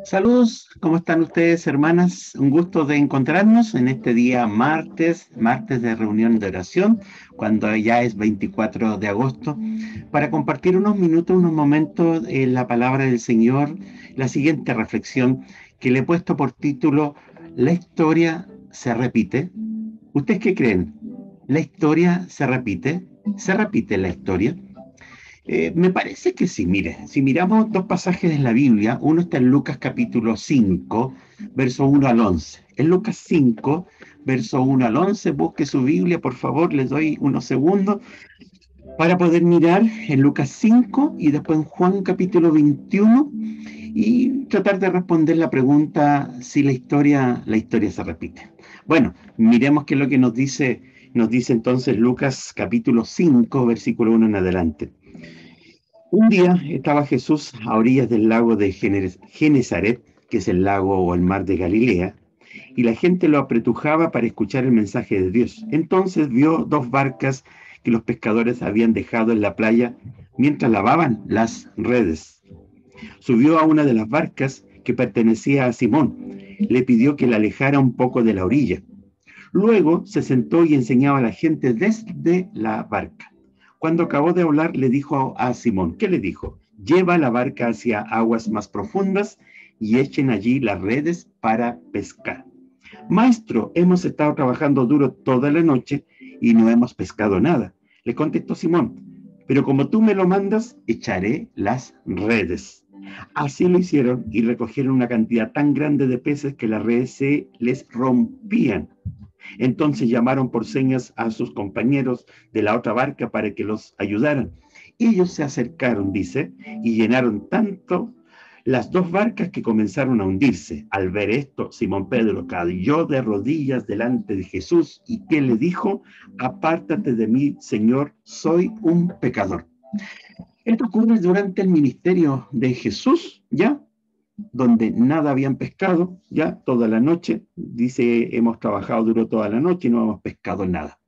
Saludos, ¿cómo están ustedes, hermanas? Un gusto de encontrarnos en este día martes de reunión de oración, cuando ya es 24 de agosto, para compartir unos minutos, unos momentos en la palabra del Señor, la siguiente reflexión que le he puesto por título: ¿La historia se repite? ¿Ustedes qué creen? ¿La historia se repite? ¿Se repite la historia? Me parece que sí. Mire, si miramos dos pasajes en la Biblia, uno está en Lucas capítulo 5, verso 1 al 11. En Lucas 5, verso 1 al 11, busque su Biblia, por favor, les doy unos segundos para poder mirar en Lucas 5 y después en Juan capítulo 21 y tratar de responder la pregunta si la historia se repite. Bueno, miremos qué es lo que nos dice entonces Lucas capítulo 5, versículo 1 en adelante. Un día estaba Jesús a orillas del lago de Genezaret, que es el lago o el mar de Galilea, y la gente lo apretujaba para escuchar el mensaje de Dios. Entonces vio dos barcas que los pescadores habían dejado en la playa mientras lavaban las redes. Subió a una de las barcas que pertenecía a Simón. Le pidió que la alejara un poco de la orilla. Luego se sentó y enseñaba a la gente desde la barca. Cuando acabó de hablar, le dijo a Simón, ¿qué le dijo? Lleva la barca hacia aguas más profundas y echen allí las redes para pescar. Maestro, hemos estado trabajando duro toda la noche y no hemos pescado nada. Le contestó Simón, pero como tú me lo mandas, echaré las redes. Así lo hicieron y recogieron una cantidad tan grande de peces que las redes se les rompían. Entonces llamaron por señas a sus compañeros de la otra barca para que los ayudaran. Ellos se acercaron, dice, y llenaron tanto las dos barcas que comenzaron a hundirse. Al ver esto, Simón Pedro cayó de rodillas delante de Jesús y que le dijo: apártate de mí, Señor, soy un pecador. Esto ocurre durante el ministerio de Jesús, ¿ya? Donde nada habían pescado, ya toda la noche. Dice, hemos trabajado duro toda la noche y no hemos pescado nada.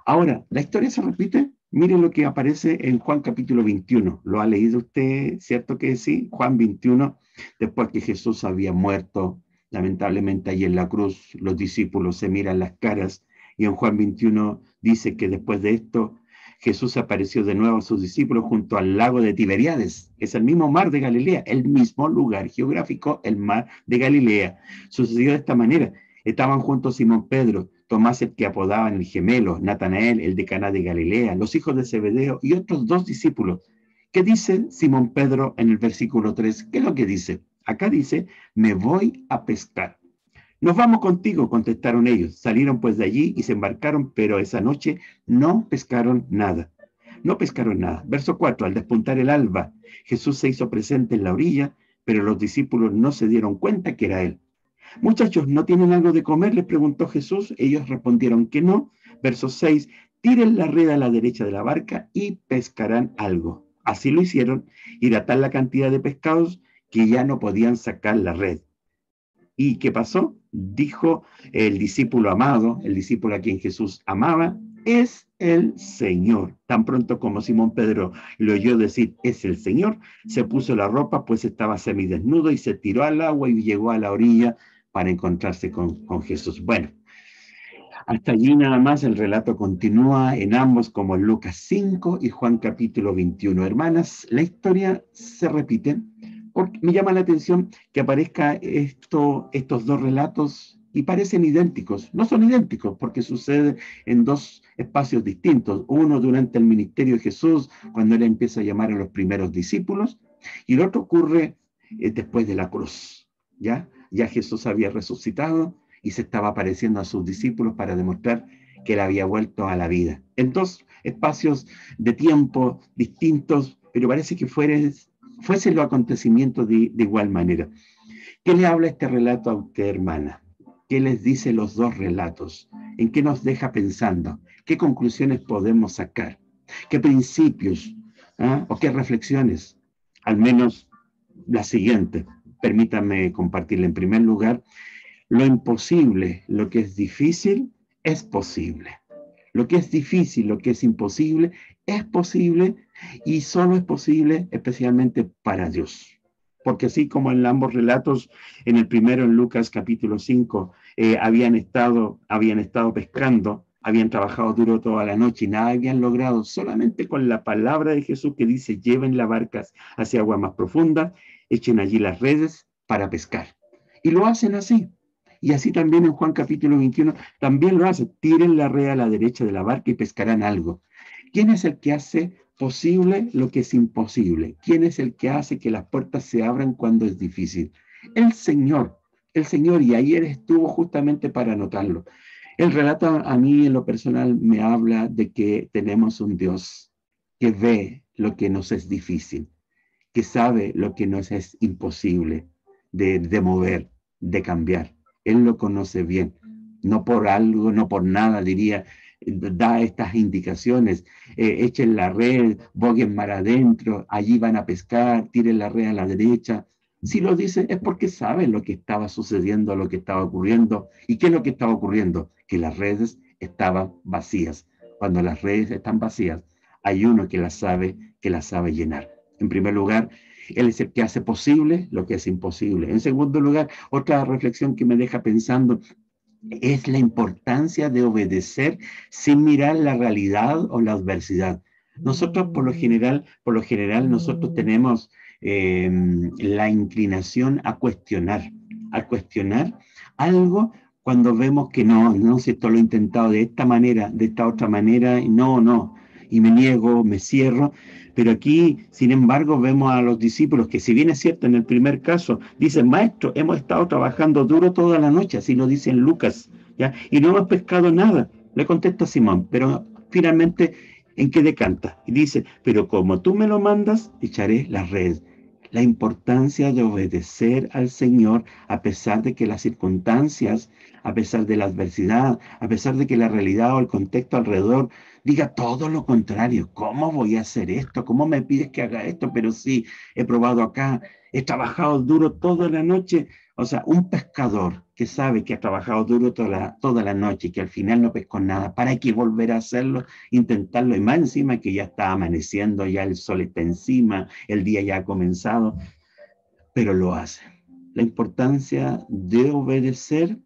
Ahora, la historia se repite. Miren lo que aparece en Juan capítulo 21. ¿Lo ha leído usted? ¿Cierto que sí? Juan 21, después que Jesús había muerto, lamentablemente ahí en la cruz, los discípulos se miran las caras y en Juan 21 dice que después de esto Jesús apareció de nuevo a sus discípulos junto al lago de Tiberíades, que es el mismo mar de Galilea, el mismo lugar geográfico, el mar de Galilea. Sucedió de esta manera. Estaban juntos Simón Pedro, Tomás el que apodaban el gemelo, Natanael, el de Caná de Galilea, los hijos de Zebedeo y otros dos discípulos. ¿Qué dice Simón Pedro en el versículo 3? ¿Qué es lo que dice? Acá dice, me voy a pescar. Nos vamos contigo, contestaron ellos. Salieron pues de allí y se embarcaron, pero esa noche no pescaron nada. No pescaron nada. Verso 4, al despuntar el alba, Jesús se hizo presente en la orilla, pero los discípulos no se dieron cuenta que era él. Muchachos, ¿no tienen algo de comer?, les preguntó Jesús. Ellos respondieron que no. Verso 6, tiren la red a la derecha de la barca y pescarán algo. Así lo hicieron, y era tal la cantidad de pescados que ya no podían sacar la red. ¿Y qué pasó? Dijo el discípulo amado, el discípulo a quien Jesús amaba, es el Señor. Tan pronto como Simón Pedro lo oyó decir, es el Señor, se puso la ropa, pues estaba semidesnudo, y se tiró al agua y llegó a la orilla para encontrarse con Jesús. Bueno, hasta allí nada más. El relato continúa en ambos, como en Lucas 5 y Juan capítulo 21. Hermanas, la historia se repite, porque me llama la atención que aparezca estos dos relatos y parecen idénticos. No son idénticos porque sucede en dos espacios distintos. Uno durante el ministerio de Jesús, cuando él empieza a llamar a los primeros discípulos, y el otro ocurre después de la cruz. Ya Jesús había resucitado y se estaba apareciendo a sus discípulos para demostrar que él había vuelto a la vida. En dos espacios de tiempo distintos, pero parece que fuesen los acontecimientos de igual manera. ¿Qué le habla este relato a usted, hermana? ¿Qué les dice los dos relatos? ¿En qué nos deja pensando? ¿Qué conclusiones podemos sacar? ¿Qué principios? ¿O qué reflexiones? Al menos la siguiente. Permítanme compartirla. En primer lugar, lo imposible, lo que es difícil, es posible. Lo que es difícil, lo que es imposible, es posible, y solo es posible especialmente para Dios. porque así como en ambos relatos, en el primero en Lucas capítulo 5, habían estado pescando, habían trabajado duro toda la noche y nada habían logrado, solamente con la palabra de Jesús que dice, lleven las barcas hacia agua más profunda, echen allí las redes para pescar. Y lo hacen así. Y así también en Juan capítulo 21, también lo hacen. Tiren la red a la derecha de la barca y pescarán algo. ¿Quién es el que hace posible lo que es imposible? ¿Quién es el que hace que las puertas se abran cuando es difícil? El Señor. El Señor, y ayer estuvo justamente para anotarlo. El relato a mí en lo personal me habla de que tenemos un Dios que ve lo que nos es difícil, que sabe lo que nos es imposible de mover, de cambiar. Él lo conoce bien. No por algo, no por nada, diría, da estas indicaciones. Echen la red, boguen mar adentro, allí van a pescar, tiren la red a la derecha. Si lo dice es porque sabe lo que estaba sucediendo, lo que estaba ocurriendo. ¿Y qué es lo que estaba ocurriendo? Que las redes estaban vacías. Cuando las redes están vacías, hay uno que las sabe llenar. En primer lugar, él es el que hace posible lo que es imposible. En segundo lugar, otra reflexión que me deja pensando es la importancia de obedecer sin mirar la realidad o la adversidad. Nosotros por lo general nosotros tenemos la inclinación a cuestionar algo cuando vemos que no, si esto lo he intentado de esta manera, de esta otra manera, y no, y me niego, me cierro. Pero aquí, sin embargo, vemos a los discípulos que si bien es cierto en el primer caso, dicen, maestro, hemos estado trabajando duro toda la noche, así lo dice en Lucas, ¿ya? Y no hemos pescado nada. Le contesta Simón, pero finalmente, ¿en qué decanta? Y dice, pero como tú me lo mandas, echaré las redes. La importancia de obedecer al Señor a pesar de que las circunstancias, a pesar de la adversidad, a pesar de que la realidad o el contexto alrededor diga todo lo contrario. ¿Cómo voy a hacer esto? ¿Cómo me pides que haga esto? Pero sí, he probado acá, he trabajado duro toda la noche. O sea, un pescador que sabe que ha trabajado duro toda la noche y que al final no pescó nada, ¿para qué volver a hacerlo? Intentarlo y más encima que ya está amaneciendo, ya el sol está encima, el día ya ha comenzado, pero lo hace. La importancia de obedecer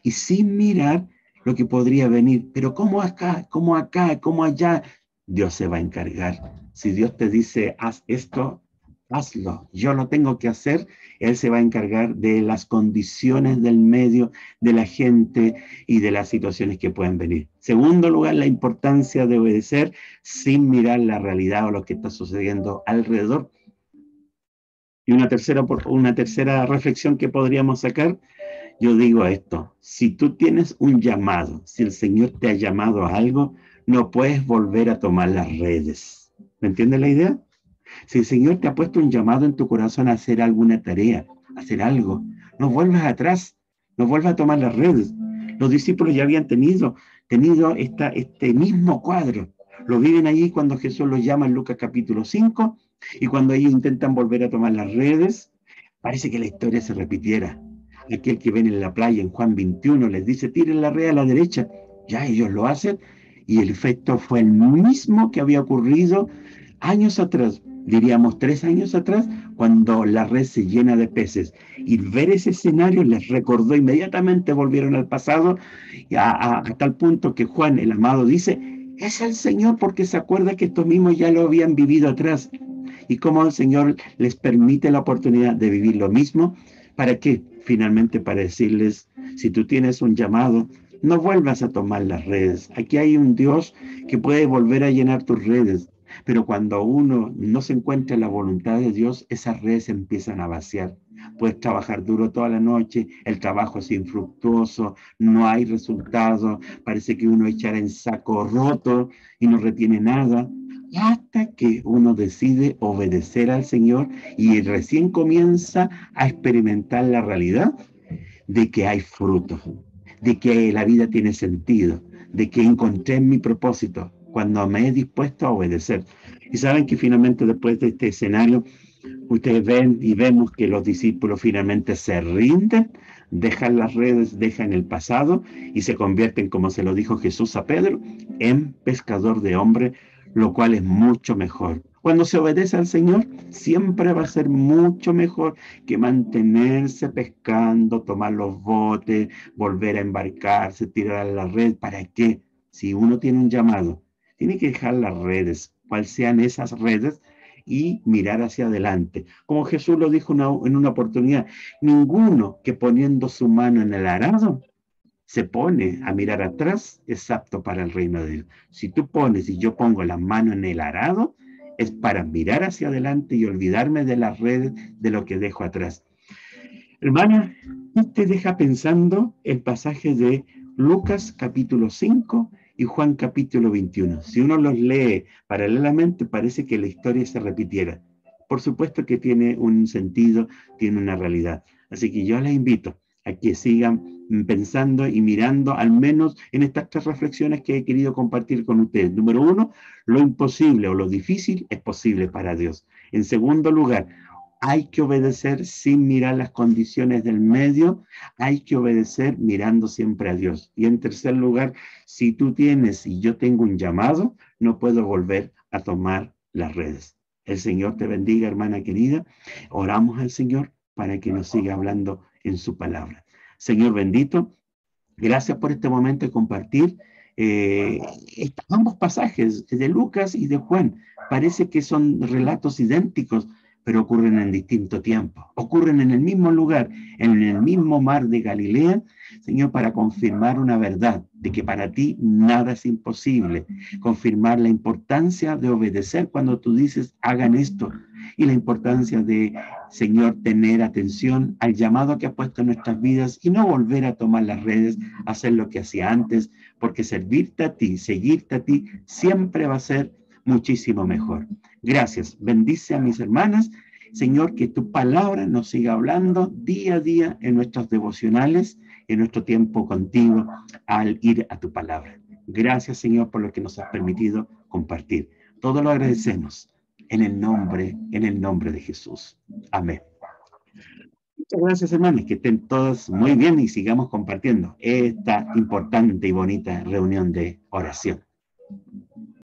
y sin mirar lo que podría venir. Pero ¿cómo acá, cómo allá? Dios se va a encargar. Si Dios te dice, haz esto, hazlo. Yo lo tengo que hacer. Él se va a encargar de las condiciones del medio, de la gente y de las situaciones que pueden venir. Segundo lugar, la importancia de obedecer sin mirar la realidad o lo que está sucediendo alrededor. Y una tercera reflexión que podríamos sacar, yo digo esto, si tú tienes un llamado, si el Señor te ha llamado a algo, no puedes volver a tomar las redes. ¿Me entiendes la idea? Si el Señor te ha puesto un llamado en tu corazón a hacer alguna tarea, a hacer algo, no vuelvas atrás, no vuelvas a tomar las redes. Los discípulos ya habían tenido este mismo cuadro. Lo viven allí cuando Jesús los llama en Lucas capítulo 5 y cuando ellos intentan volver a tomar las redes, parece que la historia se repitiera. Aquel que ven en la playa en Juan 21 les dice, tiren la red a la derecha. Ya ellos lo hacen y el efecto fue el mismo que había ocurrido años atrás, diríamos 3 años atrás, cuando la red se llena de peces. Y ver ese escenario les recordó inmediatamente, volvieron al pasado, a tal punto que Juan, el amado, dice, es el Señor porque se acuerda que estos mismos ya lo habían vivido atrás. Y cómo el Señor les permite la oportunidad de vivir lo mismo. ¿Para qué? Finalmente para decirles, si tú tienes un llamado, no vuelvas a tomar las redes. Aquí hay un Dios que puede volver a llenar tus redes. Pero cuando uno no se encuentra en la voluntad de Dios, esas redes empiezan a vaciar. Puedes trabajar duro toda la noche, el trabajo es infructuoso, no hay resultados, parece que uno echara en saco roto y no retiene nada, hasta que uno decide obedecer al Señor y recién comienza a experimentar la realidad de que hay frutos, de que la vida tiene sentido, de que encontré mi propósito cuando me he dispuesto a obedecer. Y saben que finalmente después de este escenario, ustedes ven y vemos que los discípulos finalmente se rinden, dejan las redes, dejan el pasado y se convierten, como se lo dijo Jesús a Pedro, en pescador de hombres, lo cual es mucho mejor. Cuando se obedece al Señor, siempre va a ser mucho mejor que mantenerse pescando, tomar los botes, volver a embarcarse, tirar a la red. ¿Para qué? Si uno tiene un llamado, tiene que dejar las redes, cuales sean esas redes, y mirar hacia adelante. Como Jesús lo dijo en una oportunidad, ninguno que poniendo su mano en el arado se pone a mirar atrás es apto para el reino de Dios. Si tú pones y yo pongo la mano en el arado, es para mirar hacia adelante y olvidarme de las redes, de lo que dejo atrás. Hermana, te deja pensando el pasaje de Lucas capítulo 5 y Juan capítulo 21. Si uno los lee paralelamente, parece que la historia se repitiera. Por supuesto que tiene un sentido, tiene una realidad. Así que yo les invito a que sigan pensando y mirando, al menos en estas tres reflexiones que he querido compartir con ustedes. Número uno, lo imposible o lo difícil es posible para Dios. En segundo lugar, hay que obedecer sin mirar las condiciones del medio, hay que obedecer mirando siempre a Dios. Y en tercer lugar, si tú tienes y yo tengo un llamado, no puedo volver a tomar las redes. El Señor te bendiga, hermana querida. Oramos al Señor para que nos siga hablando en su palabra. Señor bendito, gracias por este momento de compartir eh, ambos pasajes de Lucas y de Juan. Parece que son relatos idénticos, pero ocurren en distinto tiempo. Ocurren en el mismo lugar, en el mismo mar de Galilea, Señor, para confirmar una verdad, de que para ti nada es imposible. Confirmar la importancia de obedecer cuando tú dices, hagan esto. Y la importancia de, Señor, tener atención al llamado que has puesto en nuestras vidas y no volver a tomar las redes, hacer lo que hacía antes, porque servirte a ti, seguirte a ti, siempre va a ser muchísimo mejor. Gracias. Bendice a mis hermanas. Señor, que tu palabra nos siga hablando día a día en nuestros devocionales, en nuestro tiempo contigo, al ir a tu palabra. Gracias, Señor, por lo que nos has permitido compartir. Todo lo agradecemos en el nombre de Jesús. Amén. Muchas gracias, hermanos. Que estén todos muy bien y sigamos compartiendo esta importante y bonita reunión de oración.